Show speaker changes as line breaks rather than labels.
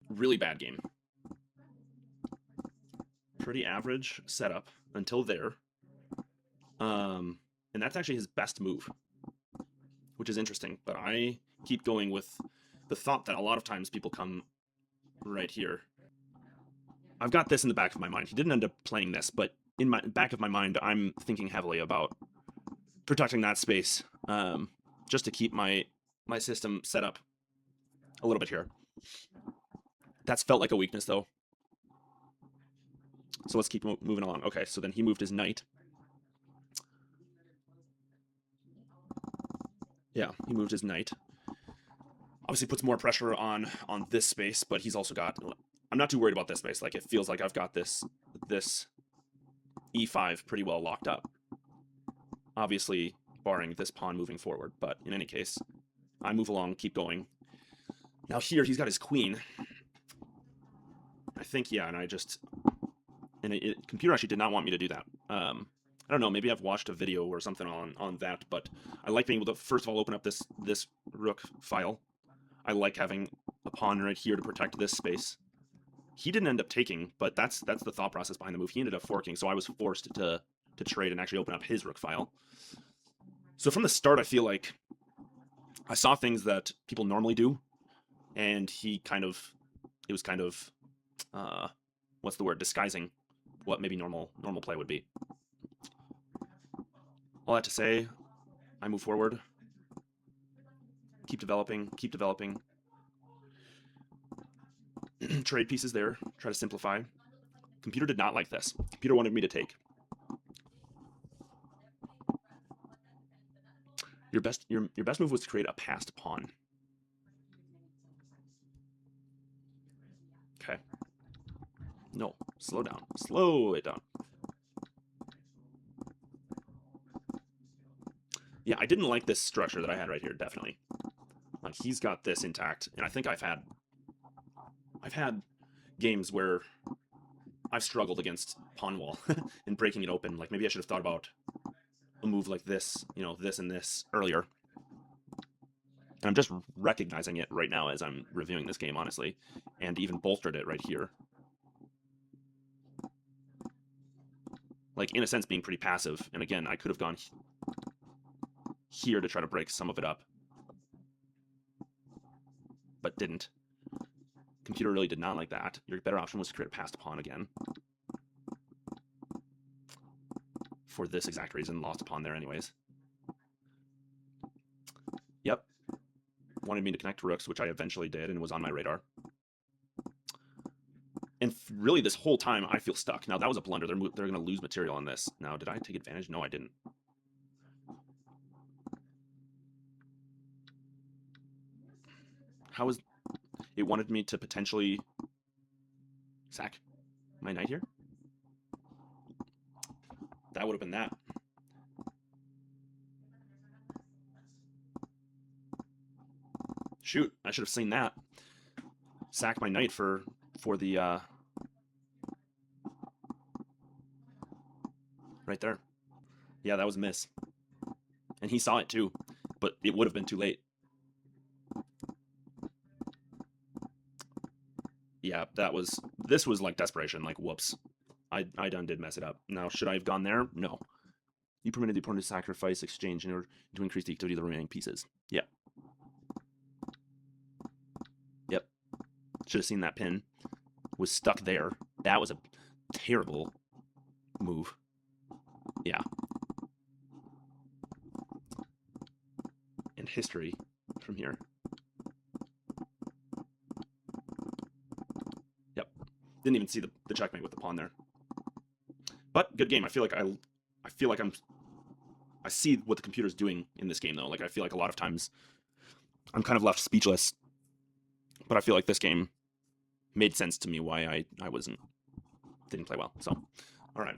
really bad game. Pretty average setup until there. And that's actually his best move, which is interesting. But I keep going with the thought that a lot of times people come right here. I've got this in the back of my mind. He didn't end up playing this, but in my back of my mind, I'm thinking heavily about protecting that space, just to keep my system set up a little bit here. That's felt like a weakness, though. So let's keep moving along. Okay, so then he moved his knight. Yeah, he moved his knight. Obviously puts more pressure on this space, but he's also got... I'm not too worried about this space. Like, it feels like I've got this e5 pretty well locked up. Obviously, barring this pawn moving forward, but in any case, I move along, keep going. Now here, he's got his queen. I think, yeah, and I just... And computer actually did not want me to do that. I don't know, maybe I've watched a video or something on that, but I like being able to, first of all, open up this rook file. I like having a pawn right here to protect this space. He didn't end up taking, but that's the thought process behind the move. He ended up forking, so I was forced to trade and actually open up his rook file. So from the start, I feel like I saw things that people normally do, and it was kind of, what's the word, disguising what maybe normal play would be. All that to say, I move forward, keep developing, trade pieces there, try to simplify. Computer did not like this. Computer wanted me to take. Your best move was to create a passed pawn. Okay. No, slow down. Slow it down. Yeah, I didn't like this structure that I had right here, definitely. Like, he's got this intact, and I think I've had games where I've struggled against pawn wall and breaking it open. Like, maybe I should have thought about a move like this, you know, this and this earlier. And I'm just recognizing it right now as I'm reviewing this game, honestly, and even bolstered it right here. Like, in a sense, being pretty passive. And again, I could have gone here to try to break some of it up, but didn't. Computer really did not like that. Your better option was to create a passed pawn again. For this exact reason, lost a pawn there anyways. Yep. Wanted me to connect rooks, which I eventually did and was on my radar. And really, this whole time, I feel stuck. Now, that was a blunder. They're going to lose material on this. Now, did I take advantage? No, I didn't. How is... It wanted me to potentially sack my knight here? That would have been that. Shoot, I should have seen that. Sack my knight for the... Right there. Yeah, that was a miss. And he saw it too, but it would have been too late. Yeah, this was like desperation, like whoops. I done did mess it up. Now, should I have gone there? No. You permitted the opponent to sacrifice exchange in order to increase the activity of the remaining pieces. Yep. Yep. Should have seen that pin. Was stuck there. That was a terrible move. Yeah. And history from here. Yep. Didn't even see the checkmate with the pawn there. But good game. I feel like I see what the computer's doing in this game though. Like, I feel like a lot of times I'm kind of left speechless. But I feel like this game made sense to me why I didn't play well. So, all right.